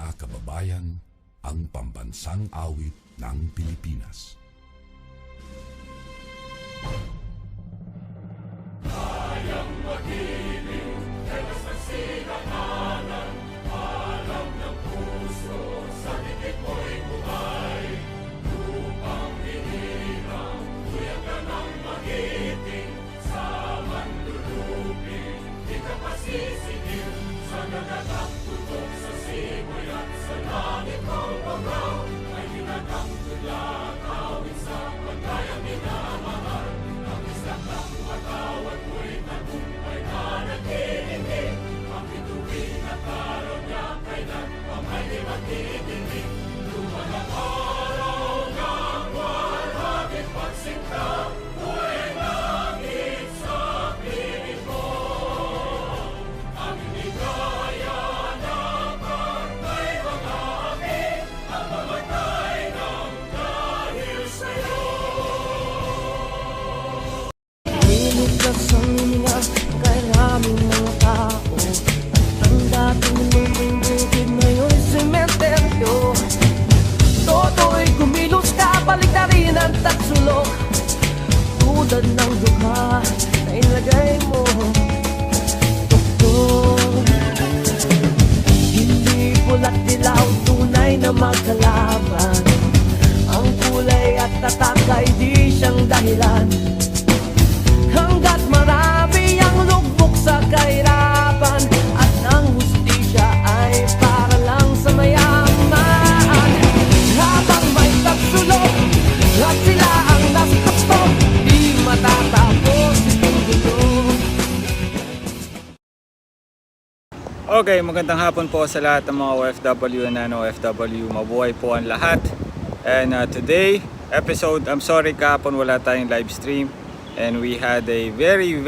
mga kababayan, ang pambansang awit ng Pilipinas. Kayang mag-ibig, dalas ng sinakanan, alam ng puso, sa dikit mo'y buhay. Lupang hinirang, tuyang ka ng magiting, sa manluluping, di ka pasisigil, sa nagatang tutok sa simoy at sa langit ng bagaw, ay hinatang tulad, awit sa pagkayang minamahal, ang isang ng matawad mo'y tagumpay na nag-iindig, ang bituin at araw niya kailan pamay di magdidinig. Lumalang araw ng walhagit pagsinta, buhay langit sa piling mo. Aming ligaya na pagkay mga amin, ang mamatay ng dahil sa'yo. Nililigtas ang hininga, karaming mga tao. Ang dating lumang bukid ngayon'y sementeryo. Toto'y kumilos ka, balik na rin ang tatsulok. Tulad ng duma na inlagay mo. Tuktok, hindi pula't dilaw, tunay na magkalaban. Ang kulay at tatak ay di siyang dahilan. Hanggat marami ang lugmok sa kahirapan, at ang hustisya ay para lang sa mayaman. Habang may tatsulok at sila ang nasa tuktok, di matatapos itong gulo. Okay, magandang hapon po sa lahat ng mga OFW and non-OFW. Mabuhay po ang lahat. And today episode, I'm sorry kahapon wala tayong live stream. And we had a very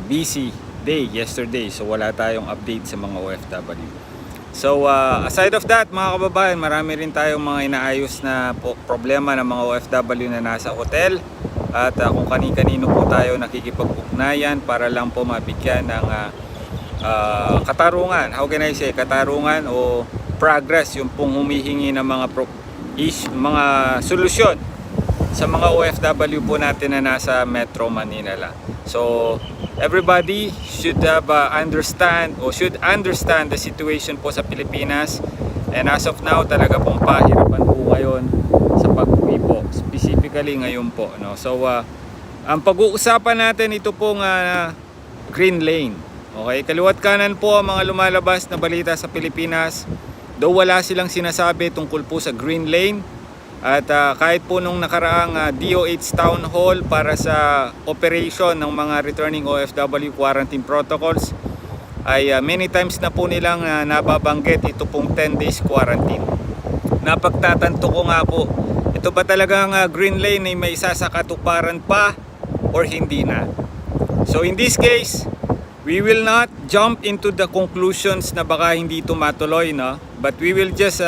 busy day yesterday. So wala tayong update sa mga OFW. So aside of that mga kababayan, marami rin tayong mga inaayos na problema ng mga OFW na nasa hotel. At kung kani-kanino po tayo nakikipag-ugnayan para lang po mabigyan ng katarungan. How can I say? Katarungan o progress, yung pong humihingi ng mga solusyon sa mga OFW po natin na nasa Metro Manila lang. So everybody should have should understand the situation po sa Pilipinas. And as of now, talaga pong pahirapan po ngayon sa pag-uwi po, specifically ngayon po, no? So ang pag-uusapan natin ito pong green lane. Okay, kaliwat kanan po ang mga lumalabas na balita sa Pilipinas. Though wala silang sinasabi tungkol po sa green lane. At kahit po nung nakaraang DOH Town Hall para sa operation ng mga returning OFW quarantine protocols, ay many times na po nilang nababanggit ito pong 10 days quarantine. Napagtatanto ko nga po, ito ba talagang green lane ay may isasakatuparan pa or hindi na? So in this case, we will not jump into the conclusions na baka hindi ito matuloy, no? But we will just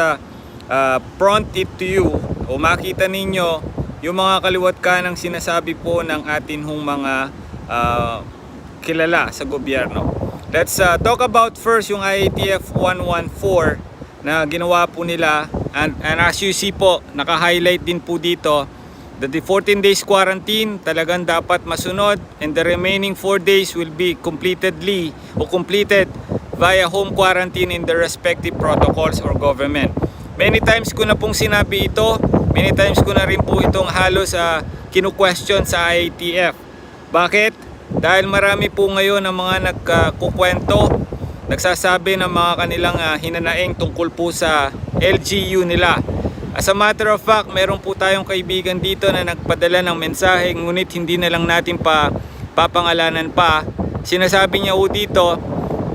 prompt it to you o makita ninyo yung mga kaliwat kanang sinasabi po ng atin hong mga kilala sa gobyerno. Let's talk about first yung IATF 114 na ginawa po nila, and as you see po, naka-highlight din po dito that the 14 days quarantine talagang dapat masunod, and the remaining 4 days will be completed via home quarantine in the respective protocols or government. Many times ko na pong sinabi ito, many times ko na rin po itong halos kinu-question sa IATF. Bakit? Dahil marami po ngayon ang mga nagkukwento, nagsasabi ng mga kanilang hinanaing tungkol po sa LGU nila. As a matter of fact, meron po tayong kaibigan dito na nagpadala ng mensahe, ngunit hindi na lang natin papangalanan pa. Sinasabi niya po dito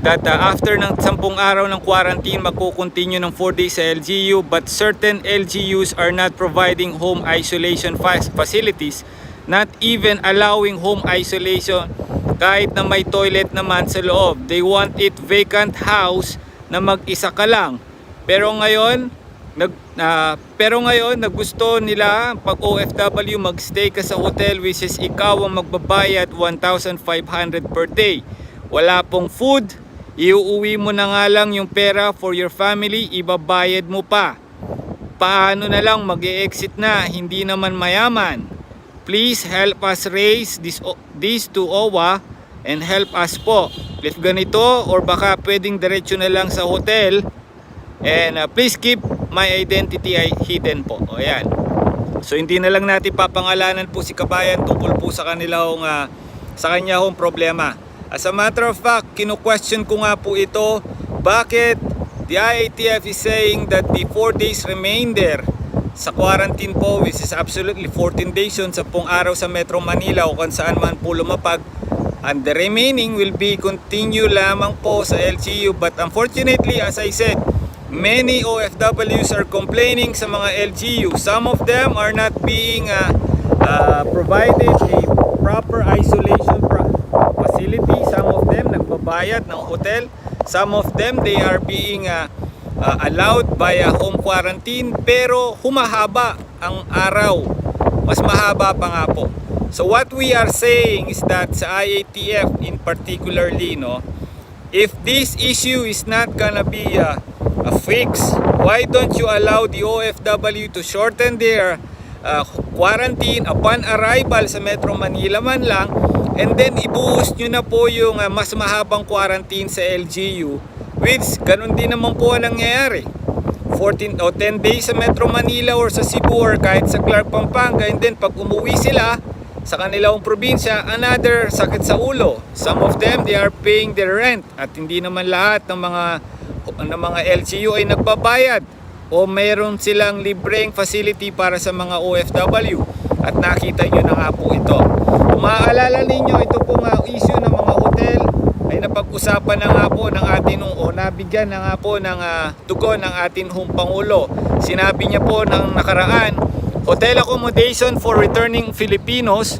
that after ng 10 araw ng quarantine, magkukontinue ng 4 days sa LGU, but certain LGUs are not providing home isolation facilities, not even allowing home isolation kahit na may toilet naman sa loob. They want it vacant house na mag-isa ka lang. Pero ngayon, gusto nila pag OFW magstay ka sa hotel, which is ikaw ang magbabayad 1,500 per day. Wala pong food, iuuwi mo na nga lang yung pera for your family, ibabayad mo pa. Paano na lang mag-e-exit na, hindi naman mayaman. Please help us raise this to OWA and help us po. If ganito, or baka pwedeng diretso na lang sa hotel. And please keep my identity hidden po. O yan. So hindi na lang natin papangalanan po si kabayan tungkol po sa kanilang sa kanya hong problema. As a matter of fact, kinu-question ko nga po ito, bakit the IATF is saying that the 4 days remainder sa quarantine po, which is absolutely 14 days yun, 10 araw sa Metro Manila o kung saan man po lumapag, and the remaining will be continue lamang po sa LGU. But unfortunately, as I said, many OFWs are complaining sa mga LGU. Some of them are not being provided a proper isolation facility. Some of them nagbabayad ng hotel. Some of them they are being allowed via home quarantine, pero humahaba ang araw. Mas mahaba pa nga po. So what we are saying is that sa IATF in particularly, no, if this issue is not gonna be a fix, why don't you allow the OFW to shorten their quarantine upon arrival sa Metro Manila man lang, and then ibuhos nyo na po yung mas mahabang quarantine sa LGU, which ganun din naman po ang nangyayari. 14 o 10 days sa Metro Manila or sa Cebu or kahit sa Clark, Pampanga, and then pag umuwi sila sa kanilang probinsya, another sakit sa ulo. Some of them, they are paying their rent, at hindi naman lahat ng mga LGU ay nagbabayad o mayroon silang libreng facility para sa mga OFW, at nakita nyo na nga po ito. Kung maaalala ninyo, ito pong issue ng mga hotel ay napag-usapan na nga po ng atin o nabigyan na nga po ng tugon ng atin Pangulo. Sinabi niya po ng nakaraan, hotel accommodation for returning Filipinos,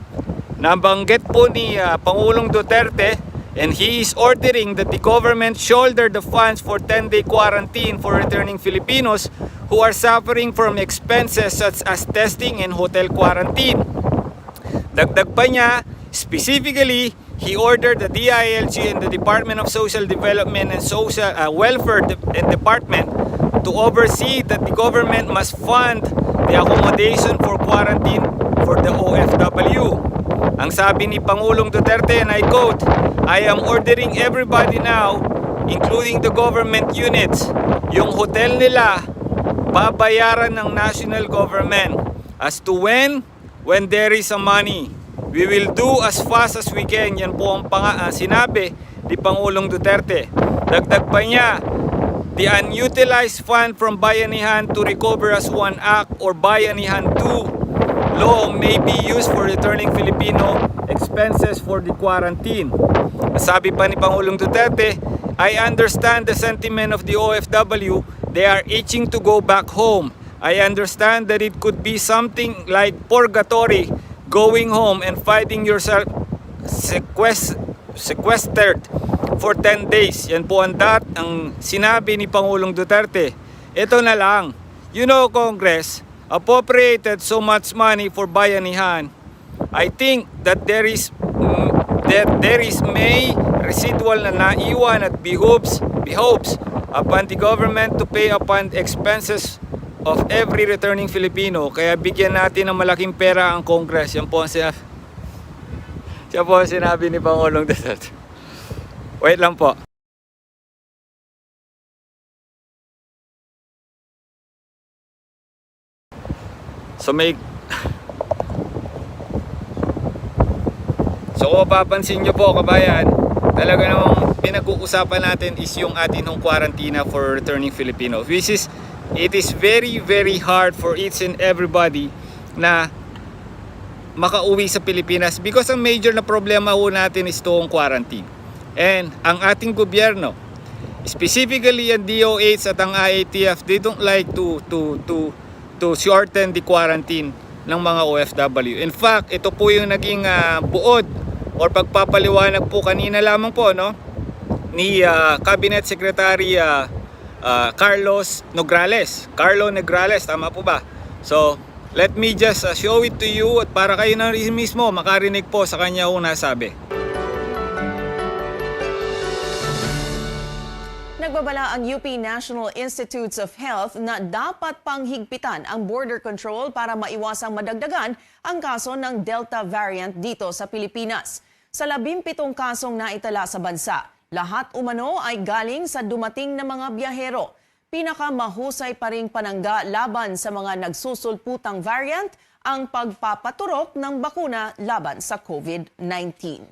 nabanggit po ni Pangulong Duterte, and he is ordering that the government shoulder the funds for 10-day quarantine for returning Filipinos who are suffering from expenses such as testing and hotel quarantine. Dagdag pa niya, specifically, he ordered the DILG and the Department of Social Development and Social Welfare and Department to oversee that the government must fund the accommodation for quarantine for the OFW. Ang sabi ni Pangulong Duterte, and I quote, "I am ordering everybody now, including the government units, yung hotel nila, babayaran ng national government. As to when there is a money, we will do as fast as we can." Yan po ang sinabi ni Pangulong Duterte. Dagdag pa niya, the unutilized fund from Bayanihan to Recover as One Act or Bayanihan 2 law may be used for returning Filipino expenses for the quarantine. Sabi pa ni Pangulong Duterte, "I understand the sentiment of the OFW. They are itching to go back home. I understand that it could be something like purgatory, going home and finding yourself sequestered for 10 days. Yan po ang sinabi ni Pangulong Duterte. Ito na lang. You know, Congress appropriated so much money for Bayanihan. I think that there is may residual na naiwan at behoves upon the government to pay upon expenses of every returning Filipino. Kaya bigyan natin ng malaking pera ang Congress." Yan po ang sinabi ni Pangulong Duterte. Wait lang po. So kung mapapansin nyo po, kabayan, talaga namang pinag-uusapan natin is yung atin ng quarantine for returning Filipino, which is, it is very very hard for each and everybody na makauwi sa Pilipinas because ang major na problema ho natin is itong quarantine. And ang ating gobyerno, specifically ang DOH at ang IATF, they don't like to shorten the quarantine ng mga OFW. In fact, ito po yung naging buod or pagpapaliwanag po kanina lamang po, no, ni Cabinet Secretary Carlo Nograles, tama po ba? So let me just show it to you, at para kayo na mismo makarinig po sa kanya kung nasabi. Nagbabala ang UP National Institutes of Health na dapat pang higpitan ang border control para maiwasang madagdagan ang kaso ng Delta variant dito sa Pilipinas. Sa 17 kasong naitala sa bansa, lahat umano ay galing sa dumating na mga biyahero. Pinakamahusay pa ring panangga laban sa mga nagsusulputang variant ang pagpapaturok ng bakuna laban sa COVID-19.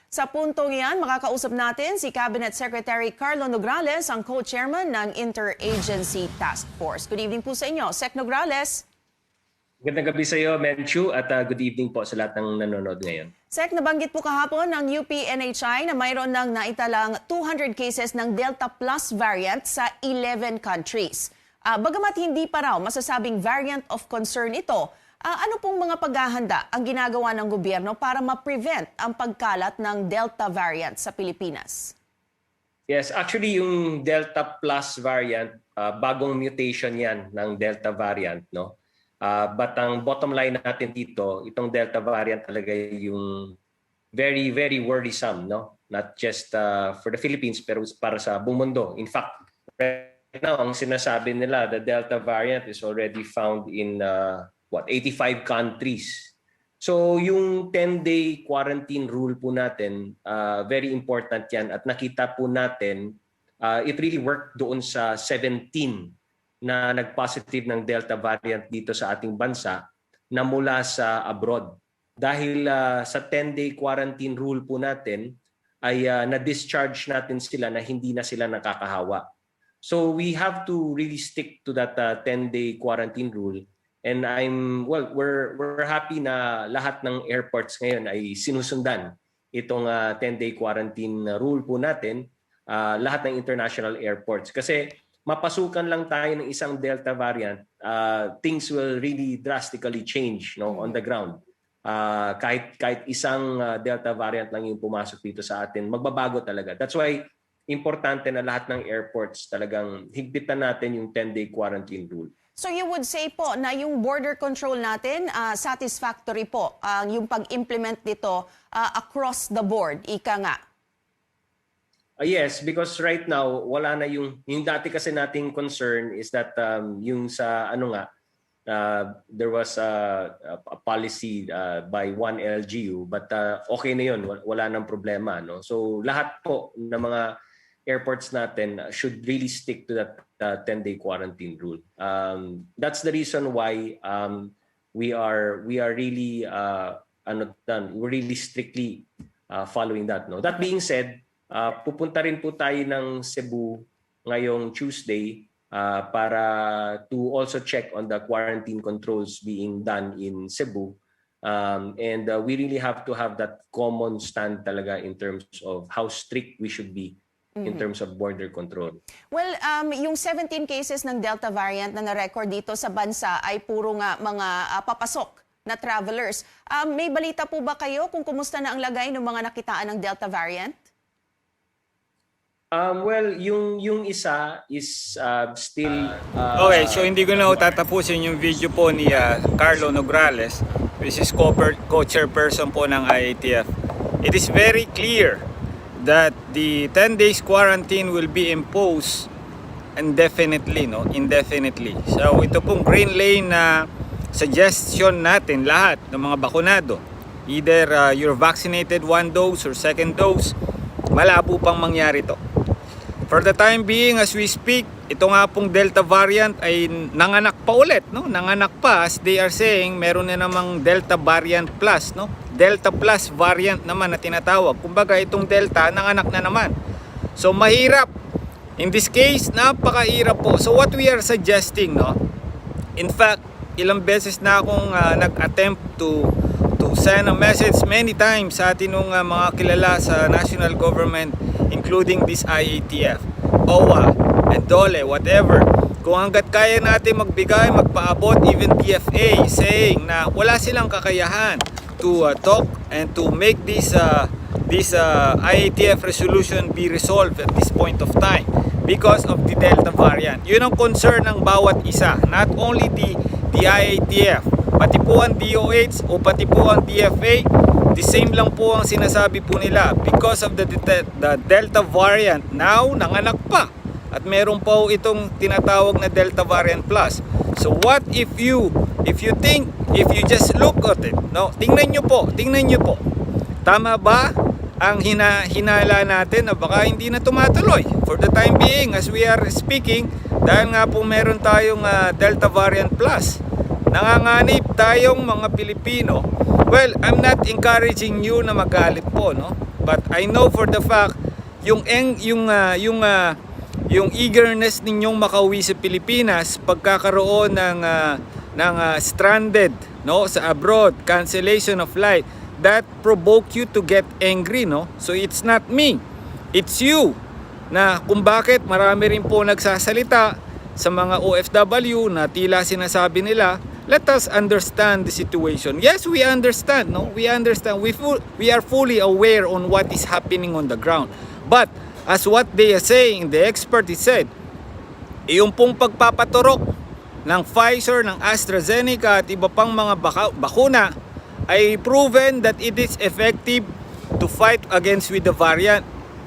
Sa puntong iyan, makakausap natin si Cabinet Secretary Carlo Nograles, ang co-chairman ng Interagency Task Force. Good evening po sa inyo, Sec Nograles. Magandang gabi sa iyo, Menchu, at good evening po sa lahat ng nanonood ngayon. Sec, nabanggit po kahapon ng UP NHI na mayroon ng naitalang 200 cases ng Delta Plus variant sa 11 countries. Bagamat hindi pa raw masasabing variant of concern ito, ano pong mga paghahanda ang ginagawa ng gobyerno para ma-prevent ang pagkalat ng Delta variant sa Pilipinas? Yes, actually yung Delta Plus variant, bagong mutation yan ng Delta variant, no? But ang bottom line natin dito, itong Delta variant talaga yung very, very worrisome, no? Not just for the Philippines, pero para sa buong mundo. In fact, right now, ang sinasabi nila, the Delta variant is already found in 85 countries. So yung 10-day quarantine rule po natin, very important yan. At nakita po natin, it really worked doon sa 17 na nag-positive ng Delta variant dito sa ating bansa na mula sa abroad. Dahil sa 10-day quarantine rule po natin, ay na-discharge natin sila na hindi na sila nakakahawa. So we have to really stick to that 10-day quarantine rule. And we're happy na lahat ng airports ngayon ay sinusundan itong 10-day quarantine rule po natin, lahat ng international airports. Kasi mapasukan lang tayo ng isang Delta variant, things will really drastically change, no, on the ground. Kahit isang Delta variant lang yung pumasok dito sa atin, magbabago talaga. That's why importante na lahat ng airports talagang higpitan natin yung 10-day quarantine rule. So you would say po na yung border control natin, satisfactory po yung pag-implement nito across the board, ika nga? Yes, because right now, wala na yung dati kasi nating concern is that yung sa there was a policy by one LGU, but okay na yun, wala nang problema. No? So lahat po ng mga airports natin should really stick to that 10-day quarantine rule. That's the reason why we are really we're really strictly following that. No, that being said, pupunta rin po tayo ng Cebu ngayong Tuesday para to also check on the quarantine controls being done in Cebu. And we really have to have that common stand talaga in terms of how strict we should be in terms of border control. Well, yung 17 cases ng Delta variant na na-record dito sa bansa ay puro nga mga papasok na travelers. May balita po ba kayo kung kumusta na ang lagay ng mga nakitaan ng Delta variant? Well, yung isa is still... Okay, so hindi ko na tatapusin yung video po ni Carlo Nograles, which is co-chairperson po ng IATF. It is very clear that the 10 days quarantine will be imposed indefinitely. So ito pong green lane na suggestion natin lahat ng mga bakunado, either you're vaccinated 1 dose or 2nd dose, malabo pang mangyari to. For the time being, as we speak, ito nga pong Delta variant ay nanganak pa ulit, no? Nanganak pa, as they are saying, meron na namang Delta variant plus, no? Delta plus variant naman na tinatawag. Kumbaga itong Delta nanganak na naman. So mahirap. In this case, napakahirap po. So what we are suggesting, no? In fact, ilang beses na akong nag-attempt to send a message many times sa atin ng mga kilala sa national government, including this IATF, OWA, and DOLE, whatever. Kung hanggat kaya natin magbigay, magpaabot, even DFA, saying na wala silang kakayahan to talk and to make this IATF resolution be resolved at this point of time because of the Delta variant. Yun ang concern ng bawat isa, not only the IATF, pati po ang DOH o pati po ang DFA. the same lang po ang sinasabi po nila. Because of the Delta variant, now nanganak pa. At meron po itong tinatawag na Delta variant plus. So what if you just look at it, no? Tingnan nyo po. Tama ba ang hinala natin na baka hindi na tumatuloy for the time being as we are speaking, dahil nga po meron tayong Delta variant plus. Nanganganib tayong mga Pilipino. Well, I'm not encouraging you na magalit po, no? But I know for the fact yung eagerness ninyong makauwi sa Pilipinas, pagkakaroon ng stranded, no, sa abroad, cancellation of flight, that provoke you to get angry, no? So it's not me, it's you, na kung bakit marami rin po nagsasalita sa mga OFW na tila sinasabi nila, let us understand the situation. Yes, we understand, no? We understand. We are fully aware on what is happening on the ground. But as what they are saying, the expert is said, yung pong pagpapaturok ng Pfizer, ng AstraZeneca at iba pang mga bakuna ay proven that it is effective to fight against with the variant,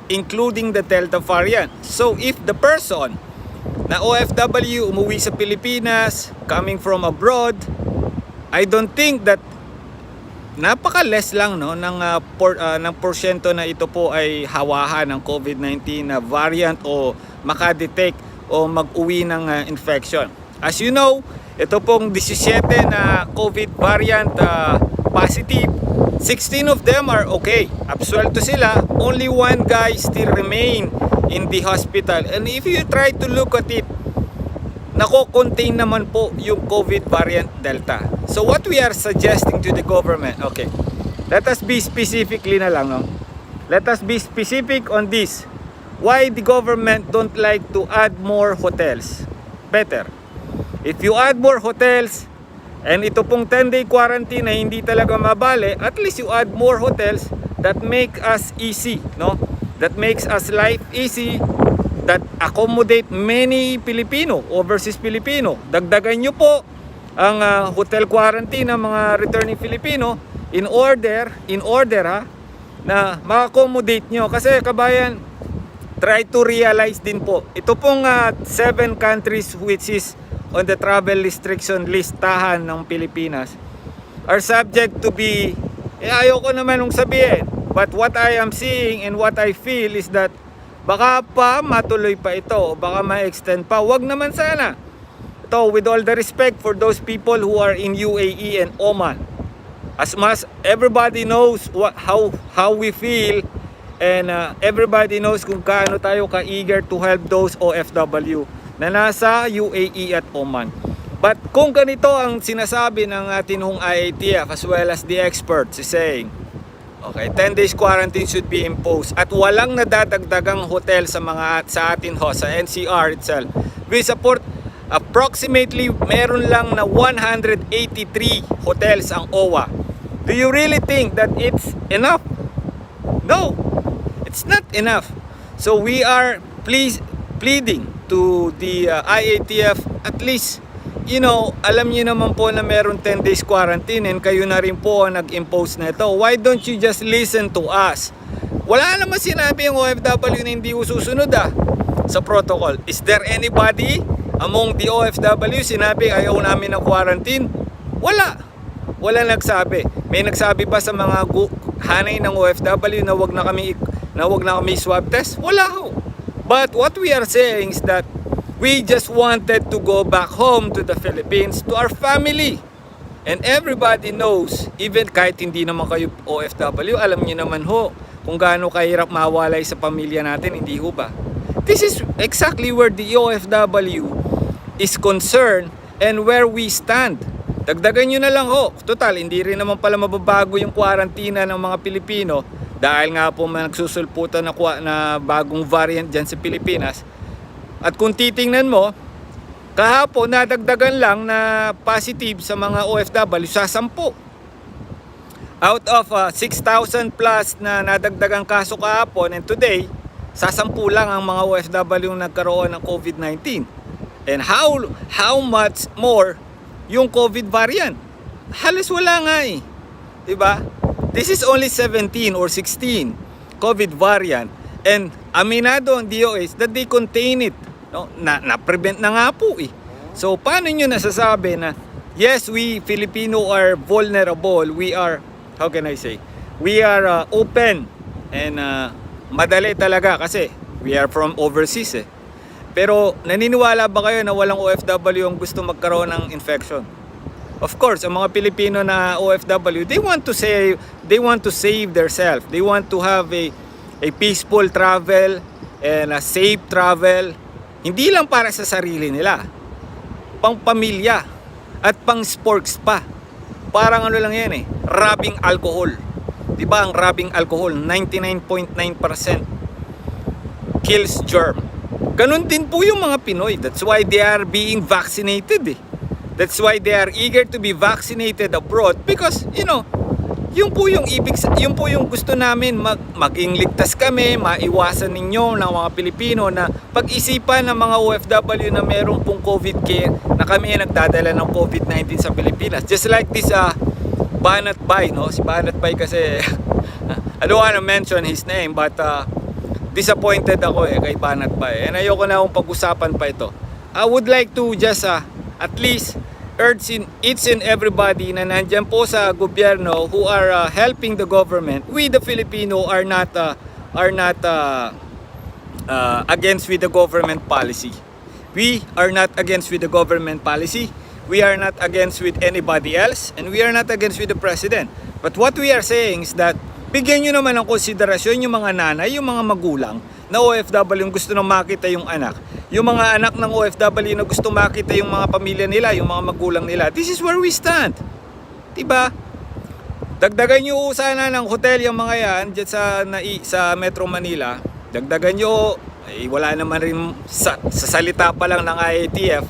including the Delta variant. So if the person na OFW umuwi sa Pilipinas coming from abroad, I don't think that napaka-less lang, no, ng porsyento na ito po ay hawahan ng COVID-19 na variant o makadetect o mag-uwi ng infection. As you know, ito pong 17 na COVID variant positive, 16 of them are okay. Absuelto sila. Only one guy still remain in the hospital. And if you try to look at it, nako-contain naman po yung COVID variant Delta. So what we are suggesting to the government, okay, let us be specifically na lang, no? Let us be specific on this. Why the government don't like to add more hotels? Better. If you add more hotels, and ito pong 10-day quarantine na hindi talaga mabale, at least you add more hotels that make us easy, no? That makes us life easy, that accommodate many Pilipino, overseas Pilipino. Dagdagan nyo po ang hotel quarantine ng mga returning Filipino in order na ma-accommodate nyo. Kasi kabayan, try to realize din po, ito pong 7 countries which is on the travel restriction listahan ng Pilipinas are subject to be, ayoko naman nung sabihin, but what I am seeing and what I feel is that baka pa matuloy pa ito, baka ma-extend pa. Wag naman sana. Ito, with all the respect for those people who are in UAE and Oman, as much everybody knows how we feel, and everybody knows kung kaano tayo ka-eager to help those OFW na nasa UAE at Oman. But kung ganito ang sinasabi ng ating IATF as well as the experts is saying, okay, 10 days quarantine should be imposed at walang nadadagdagang hotel sa atin sa NCR itself. We support approximately meron lang na 183 hotels ang OWA. Do you really think that it's enough? No, it's not enough. So we are pleading to the IATF, at least, you know, alam niyo naman po na meron 10 days quarantine and kayo na rin po ang nag-impose na ito. Why don't you just listen to us? Wala naman sinabi yung OFW na hindi susunod sa protocol. Is there anybody among the OFW sinabi ayaw namin ng quarantine? Wala nagsabi. May nagsabi ba sa mga hanay ng OFW na wag na kami swab test? Wala ho. But what we are saying is that we just wanted to go back home to the Philippines, to our family. And everybody knows, even kahit hindi naman kayo OFW, alam niyo naman ho kung gaano kahirap mawalay sa pamilya natin, hindi ho ba? This is exactly where the OFW is concerned and where we stand. Dagdagan nyo na lang ho. Total, hindi rin naman pala mababago yung kwarantina ng mga Pilipino dahil nga po nagsusulputan na bagong variant dyan sa Pilipinas. At kung titingnan mo, kahapon nadagdagan lang na positive sa mga OFW sa 10. Out of 6,000 plus na nadagdagang kaso kahapon, and today, sa 10 lang ang mga OFW yung nagkaroon ng COVID-19. And how much more yung COVID variant? Halos wala nga eh. Diba? This is only 17 or 16 COVID variant. And aminado ang DOH that they contain it. No? Na-prevent na nga po eh. So paano nyo nasasabi na yes, we Filipino are vulnerable. We are, how can I say? We are open and madali talaga kasi we are from overseas eh. Pero naniniwala ba kayo na walang OFW ang gusto magkaroon ng infection? Of course, ang mga Pilipino na OFW, they want to save themselves. They want to have a peaceful travel and a safe travel. Hindi lang para sa sarili nila. Pang pamilya at pang sports pa. Parang ano lang yan eh, rubbing alcohol. 'Di ba ang rubbing alcohol 99.9% kills germ. Ganun din po yung mga Pinoy. That's why they are being vaccinated eh. That's why they are eager to be vaccinated abroad because, you know, yun po yung gusto namin, maging ligtas kami, maiwasan ninyo ng mga Pilipino na pag-isipan ng mga OFW na meron pong COVID care na kami ay nagdadala ng COVID-19 sa Pilipinas. Just like this Banat Bay, no? Si Banat Bay kasi I don't wanna mention his name but disappointed ako kay Banat Bay. And ayoko na akong pag-usapan pa ito. I would like to just at least urge each and everybody na nandyan po sa gobyerno who are helping the government. We the Filipino are not against with the government policy. We are not against with the government policy. We are not against with anybody else and we are not against with the president. But what we are saying is that bigyan nyo naman ng konsiderasyon yung mga nanay, yung mga magulang na OFW yung gusto nang makita yung anak. Yung mga anak ng OFW na gusto makita yung mga pamilya nila, yung mga magulang nila. This is where we stand. Diba? Dagdagan nyo sana ng hotel yung mga yan dyan sa Metro Manila. Dagdagan nyo, wala naman rin sa salita pa lang ng IATF.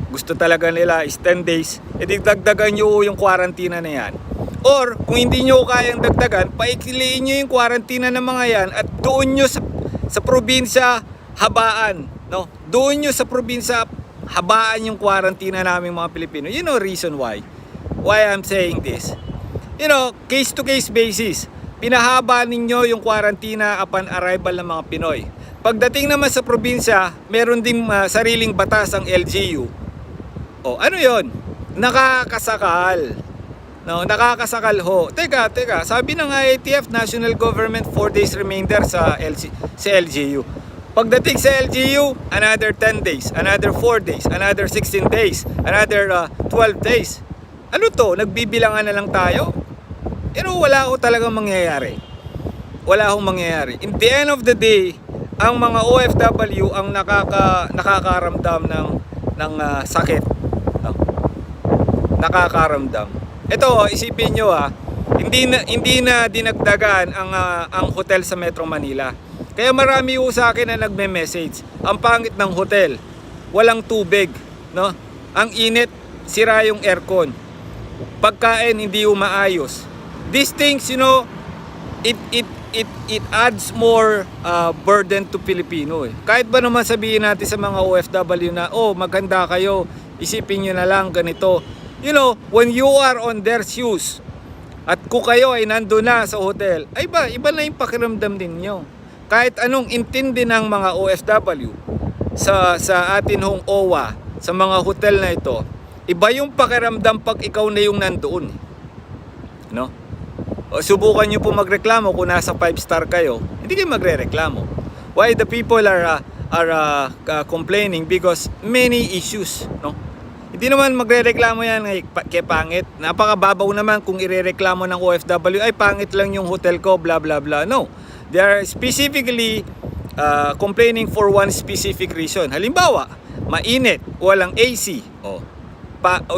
Gusto talaga nila is 10 days. Dagdagan nyo yung quarantine na yan. Or kung hindi nyo kayang dagdagan, paikiliin nyo yung quarantine ng mga yan at doon nyo sa probinsya habaan. No? Doon nyo sa probinsya habaan yung quarantine namin mga Pilipino. You know reason why I'm saying this. You know, case to case basis. Pinahaba ninyo yung quarantine upon arrival ng mga Pinoy. Pagdating naman sa probinsya, meron ding sariling batas ang LGU. O ano yon? Nakakasakal. No, nakakasakal ho. Teka, sabi ng IATF, National Government 4 days remainder sa LGU. Pagdating sa LGU, another 10 days, another 4 days, another 16 days, another 12 days. Ano to? Nagbibilangan na lang tayo? Wala ho talagang mangyayari. Wala hong mangyayari. In the end of the day, ang mga OFW ang nakakaramdam ng sakit. No? Nakakaramdam. Ito, isipin nyo hindi na dinagdagan ang hotel sa Metro Manila. Kaya marami ho sa akin na nagme-message. Ang pangit ng hotel, walang tubig, no? Ang init, sira yung aircon. Pagkain hindi maayos. These things, you know, it adds more burden to Filipino eh. Kahit ba naman sabihin natin sa mga OFW na maganda kayo, isipin nyo na lang ganito. You know, when you are on their shoes at kung kayo ay nandun na sa hotel, ay iba na yung pakiramdam din nyo. Kahit anong intindi ng mga OFW sa atin hong OWA, sa mga hotel na ito, iba yung pakiramdam pag ikaw na yung nandoon. No? O, subukan nyo po magreklamo kung nasa 5-star kayo, hindi kayo magre-reklamo. Why the people are complaining? Because many issues, no? Hindi naman magre-reklamo yan kay pangit. Napakababaw naman kung irereklamo ng OFW, ay pangit lang yung hotel ko, blah blah blah. No. They are specifically complaining for one specific reason. Halimbawa, mainit, walang AC,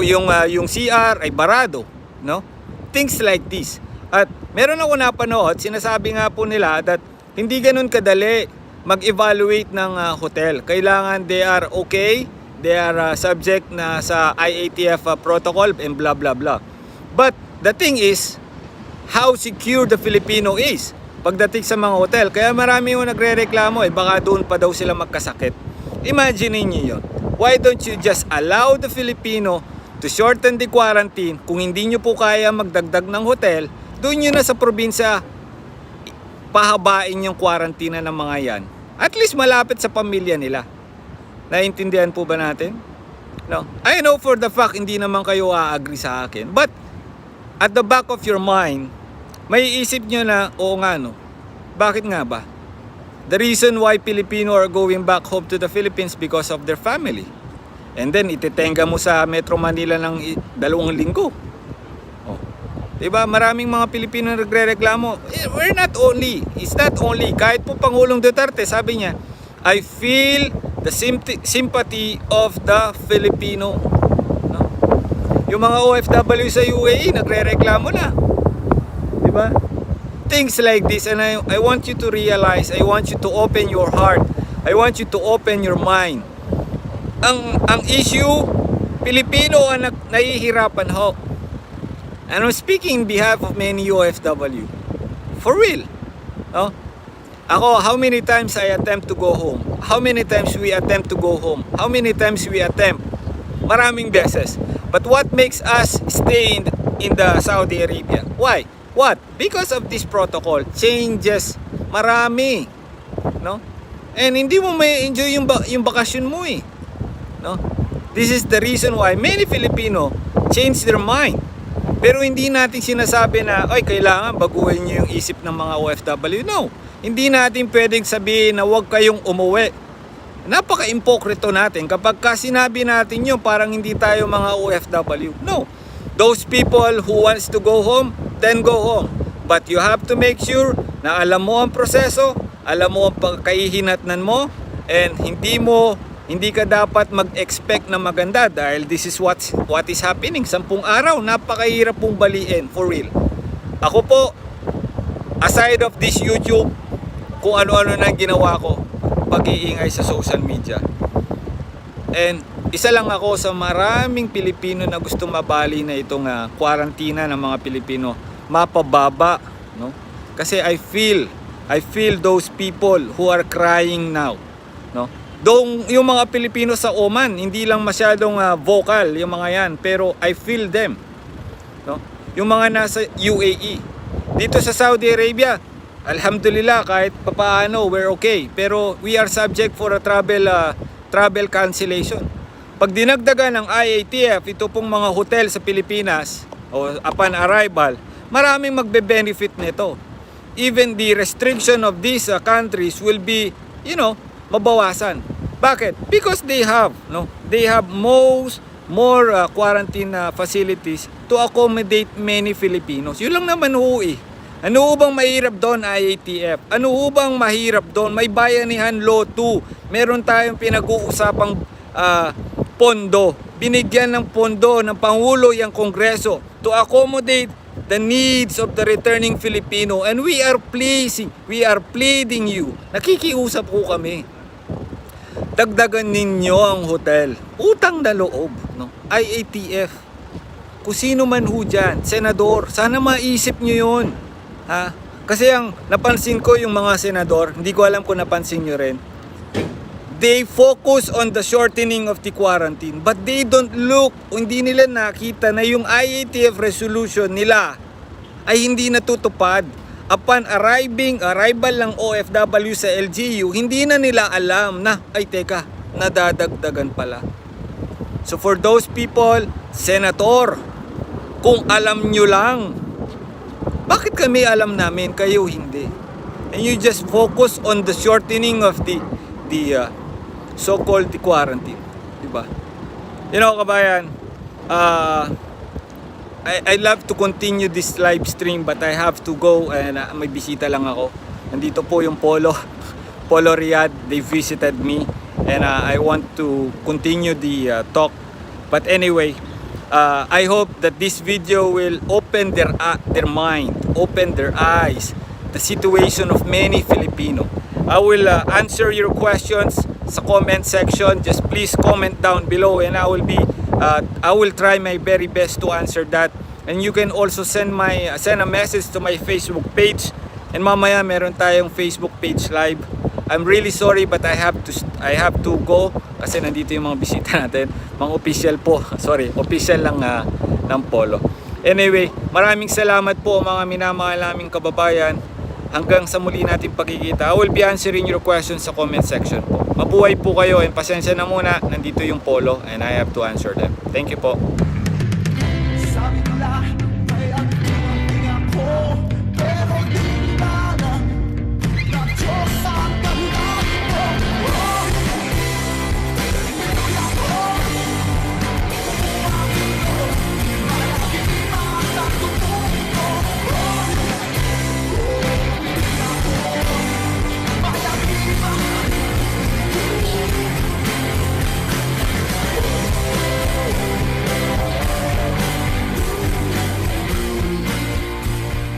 yung CR ay barado, no? Things like this. At meron ako napanood, sinasabi nga po nila that hindi ganun kadali mag-evaluate ng hotel. Kailangan they are okay, they are subject na sa IATF protocol and blah blah blah. But the thing is, how secure the Filipino is pagdating sa mga hotel. Kaya marami yung nagre-reklamo baka doon pa daw sila magkasakit. Imagine niyo yun. Why don't you just allow the Filipino to shorten the quarantine? Kung hindi nyo po kaya magdagdag ng hotel, doon nyo na sa probinsya pahabain yung quarantine ng mga yan. At least malapit sa pamilya nila. Naiintindihan po ba natin? No. I know for the fact hindi naman kayo a-agree sa akin. But at the back of your mind, may isip nyo na, oo nga no, bakit nga ba? The reason why Filipino are going back home to the Philippines because of their family. And then ititenga mo sa Metro Manila ng 2 linggo. Oh. Diba? Maraming mga Pilipino nagre-reklamo. It's not only, kahit po Pangulong Duterte, sabi niya, I feel the sympathy of the Filipino. No? Yung mga OFW sa UAE, nagre-reklamo na. Diba? Things like this, and I want you to realize, I want you to open your heart, I want you to open your mind. Ang issue, Pilipino ang nahihirapan ho. And I'm speaking in behalf of many OFW. For real. No? Ako, how many times I attempt to go home? How many times we attempt to go home? How many times we attempt? Maraming beses. But what makes us stay in the Saudi Arabia? Why? What? Because of this protocol. Changes. Marami. No? And hindi mo may enjoy yung bakasyon mo eh. No? This is the reason why many Filipino change their mind. Pero hindi natin sinasabi na, ay, kailangan baguhin nyo yung isip ng mga OFW. No. Hindi natin pwedeng sabihin na huwag kayong umuwi. Napaka-impokrito natin. Kapag sinabi natin yun, parang hindi tayo mga OFW. No. Those people who wants to go home, then go home. But you have to make sure na alam mo ang proseso, alam mo ang pagkahihinatnan mo, and hindi ka dapat mag-expect na maganda dahil this is what is happening. 10 araw, napakahirap pong baliin, for real. Ako po, aside of this YouTube, kung ano-ano na ginawa ko, pag-iingay sa social media. And isa lang ako sa maraming Pilipino na gusto mabali na itong kwarantina ng mga Pilipino, mapababa, no? Kasi I feel those people who are crying now, no? Yung mga Pilipino sa Oman, hindi lang masyadong vocal yung mga yan, pero I feel them. No? Yung mga nasa UAE. Dito sa Saudi Arabia, alhamdulillah, kahit papaano, we're okay. Pero we are subject for a travel cancellation. Pag dinagdagan ng IATF, ito pong mga hotel sa Pilipinas, o upon arrival, maraming magbe-benefit nito. Even the restriction of these countries will be, mabawasan. Bakit? Because they have more quarantine facilities to accommodate many Filipinos. Yun lang naman ho eh. Ano bang mahirap doon, IATF? Ano bang mahirap doon? May bayanihan law 2. Meron tayong pinag-uusapang pondo. Binigyan ng pondo ng Pangulo yung Kongreso to accommodate the needs of the returning Filipino. And we are pleading you. Nakikiusap po kami. Dagdagan ninyo ang hotel. Utang na loob, no? IATF. Kung sino man ho dyan, senador, sana maisip nyo yun. Ha? Kasi ang napansin ko yung mga senador, hindi ko alam kung napansin nyo rin, they focus on the shortening of the quarantine, but they don't look, hindi nila nakita na yung IATF resolution nila ay hindi natutupad. Upon arrival ng OFW sa LGU, hindi na nila alam na, ay teka, nadadagdagan pala. So for those people, Senator, kung alam nyo lang, bakit kami alam namin, kayo hindi? And you just focus on the shortening of the so-called quarantine. Diba? Kabayan, I love to continue this live stream, but I have to go and may bisita lang ako. Nandito po yung Polo Riyadh. They visited me and I want to continue the talk. But anyway, I hope that this video will open their mind, open their eyes, the situation of many Filipino. I will answer your questions sa comment section. Just please comment down below and I will try my very best to answer that. And you can also send a message to my Facebook page. And mamaya meron tayong Facebook page live. I'm really sorry but I have to go kasi nandito yung mga bisita natin, mga official po. Sorry, official lang ng Polo. Anyway, maraming salamat po mga minamahal naming kababayan. Hanggang sa muli natin pagkikita, I will be answering your questions sa comment section po. Mabuhay po kayo and pasensya na muna, nandito yung polo and I have to answer them. Thank you po.